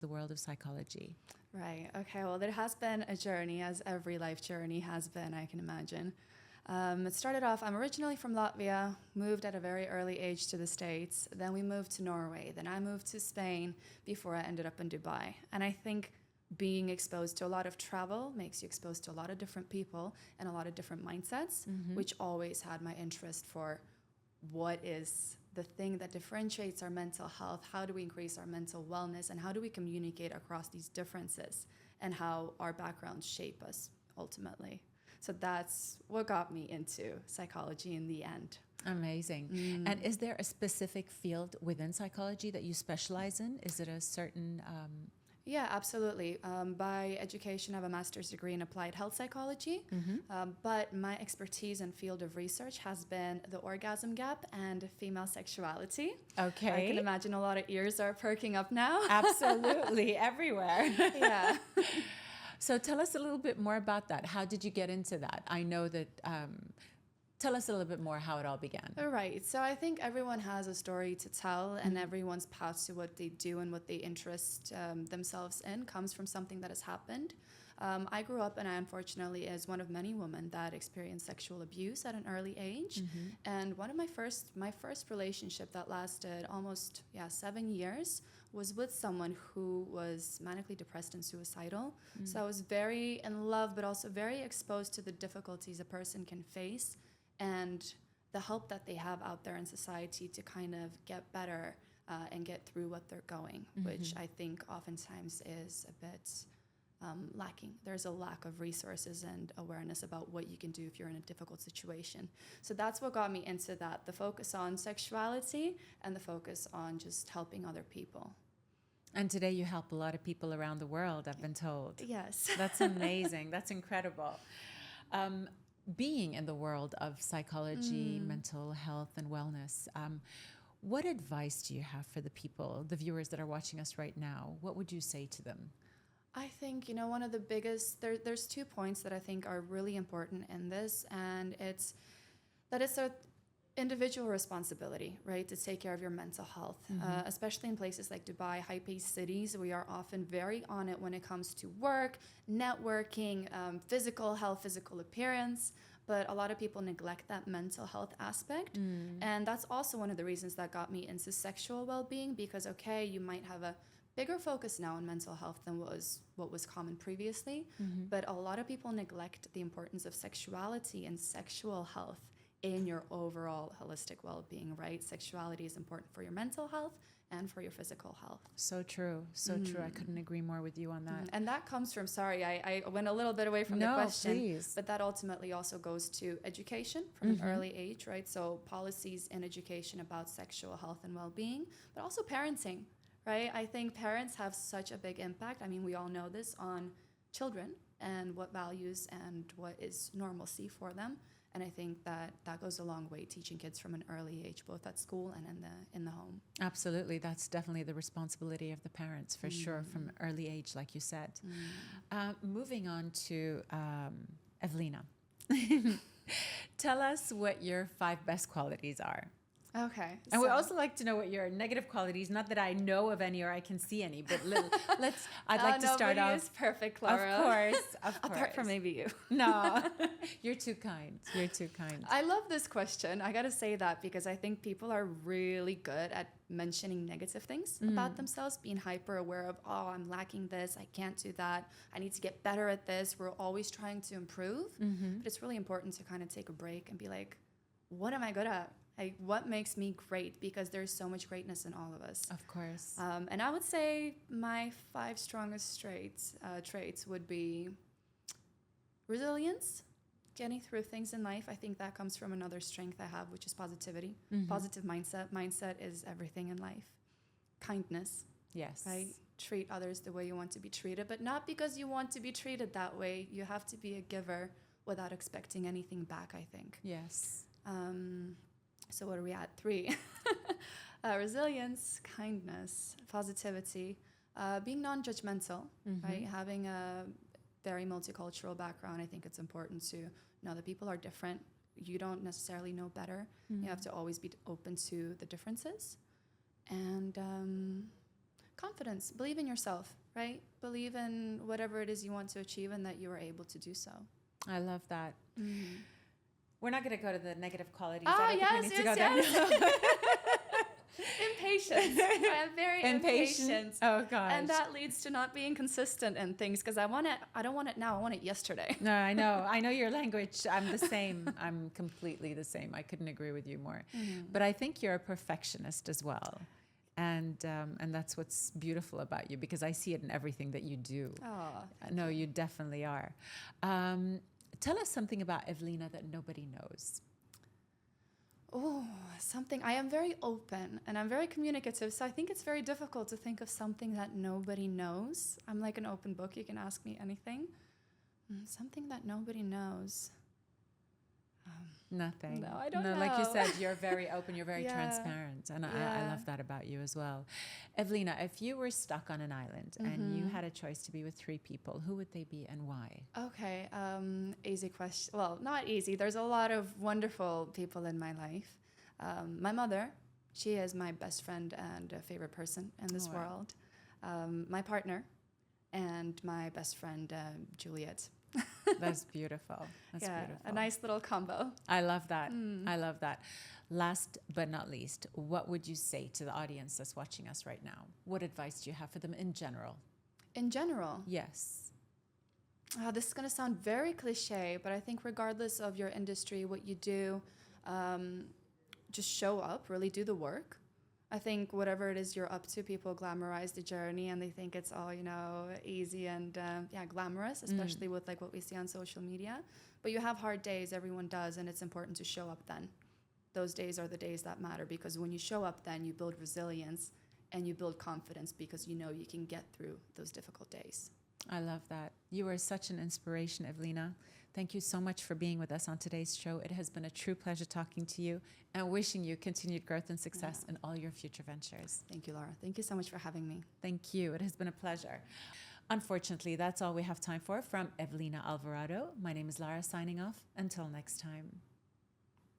the world of psychology? Right. Okay. Well, there has been a journey, as every life journey has been, I can imagine. It started off, I'm originally from Latvia, moved at a very early age to the States. Then we moved to Norway. Then I moved to Spain before I ended up in Dubai. And I think being exposed to a lot of travel makes you exposed to a lot of different people and a lot of different mindsets, which always had my interest for what is the thing that differentiates our mental health, how do we increase our mental wellness, and how do we communicate across these differences, and how our backgrounds shape us ultimately. So that's what got me into psychology in the end. Amazing. And is there a specific field within psychology that you specialize in? Is it a certain... Yeah, absolutely. By education, I have a master's degree in applied health psychology, but my expertise and field of research has been the orgasm gap and female sexuality. Okay. I can imagine a lot of ears are perking up now. Absolutely, everywhere. Yeah. So tell us a little bit more about that. How did you get into that? I know that... tell us a little bit more how it all began. All right. So I think everyone has a story to tell, and everyone's path to what they do and what they interest themselves in comes from something that has happened. I grew up, and I unfortunately is one of many women that experienced sexual abuse at an early age. And one of my first relationship that lasted almost 7 years was with someone who was manically depressed and suicidal. So I was very in love, but also very exposed to the difficulties a person can face and the help that they have out there in society to kind of get better and get through what they're going, which I think oftentimes is a bit lacking. There's a lack of resources and awareness about what you can do if you're in a difficult situation. So that's what got me into that, the focus on sexuality and the focus on just helping other people. And today you help a lot of people around the world, I've been told. Yes. That's amazing. That's incredible. Being in the world of psychology, mental health, and wellness, what advice do you have for the people, the viewers that are watching us right now? What would you say to them? I think, one of the biggest, there's 2 points that I think are really important in this, and it's a individual responsibility, right, to take care of your mental health, especially in places like Dubai, high-paced cities. We are often very on it when it comes to work, networking, physical health, physical appearance, but a lot of people neglect that mental health aspect. And that's also one of the reasons that got me into sexual well-being, because, okay, you might have a bigger focus now on mental health than what was common previously, but a lot of people neglect the importance of sexuality and sexual health in your overall holistic well-being, right? Sexuality is important for your mental health and for your physical health. So true. So true. I couldn't agree more with you on that. And that comes from, sorry, I went a little bit away from the question. Please. But that ultimately also goes to education from an early age, right? So policies in education about sexual health and well-being, but also parenting, right? I think parents have such a big impact. I mean, we all know this on children and what values and what is normalcy for them. And I think that goes a long way, teaching kids from an early age, both at school and in the home. Absolutely. That's definitely the responsibility of the parents, for sure, from an early age, like you said. Moving on to Evelina. Tell us what your 5 best qualities are. Okay. And we also like to know what your negative qualities, not that I know of any or I can see any, but I'd like to start off. Nobody is perfect, Lara. Of course. Apart from maybe you. No, you're too kind. You're too kind. I love this question. I got to say that because I think people are really good at mentioning negative things about themselves, being hyper aware of, oh, I'm lacking this, I can't do that, I need to get better at this. We're always trying to improve. But it's really important to kind of take a break and be like, what am I good at? What makes me great? Because there's so much greatness in all of us. Of course. And I would say my 5 strongest traits would be resilience, getting through things in life. I think that comes from another strength I have, which is positivity. Positive mindset. Mindset is everything in life. Kindness. Yes. Right? Treat others the way you want to be treated, but not because you want to be treated that way. You have to be a giver without expecting anything back, I think. Yes. So what are we at? 3. Resilience, kindness, positivity, being non-judgmental, right? Having a very multicultural background, I think it's important to know that people are different. You don't necessarily know better. You have to always be open to the differences. And confidence. Believe in yourself, right? Believe in whatever it is you want to achieve and that you are able to do so. I love that. We're not going to go to the negative qualities. Ah, I don't think we need to go there. Impatience. I am very impatient. Oh gosh. And that leads to not being consistent in things because I don't want it now. I want it yesterday. No, I know. I know your language. I'm the same. I'm completely the same. I couldn't agree with you more. But I think you're a perfectionist as well. And that's what's beautiful about you, because I see it in everything that you do. Oh, No, you definitely are. Tell us something about Evelina that nobody knows. oh, something. I am very open and I'm very communicative. So I think it's very difficult to think of something that nobody knows. I'm like an open book. You can ask me anything. Something that nobody knows. Nothing. No, I don't know. Like you said, you're very open, you're very Yeah. transparent. And I Yeah. love that about you as well. Evelina, if you were stuck on an island and you had a choice to be with 3 people, who would they be and why? Okay, easy question. Well, not easy. There's a lot of wonderful people in my life. My mother, she is my best friend and favorite person in this Oh, wow. world. My partner and my best friend, Juliet. That's beautiful. That's beautiful. A nice little combo. I love that. I love that. Last but not least, what would you say to the audience that's watching us right now? What advice do you have for them in general? In general, Yes. this is going to sound very cliche, but I think regardless of your industry, what you do, just show up, really do the work. I think whatever it is you're up to, people glamorize the journey and they think it's all, easy and glamorous, especially with like what we see on social media. But you have hard days, everyone does, and it's important to show up then. Those days are the days that matter, because when you show up then, you build resilience and you build confidence because you know you can get through those difficult days. I love that. You are such an inspiration, Evelina. Thank you so much for being with us on today's show. It has been a true pleasure talking to you and wishing you continued growth and success in all your future ventures. Thank you, Lara. Thank you so much for having me. Thank you. It has been a pleasure. Unfortunately, that's all we have time for from Evelina Alvarado. My name is Lara, signing off. Until next time.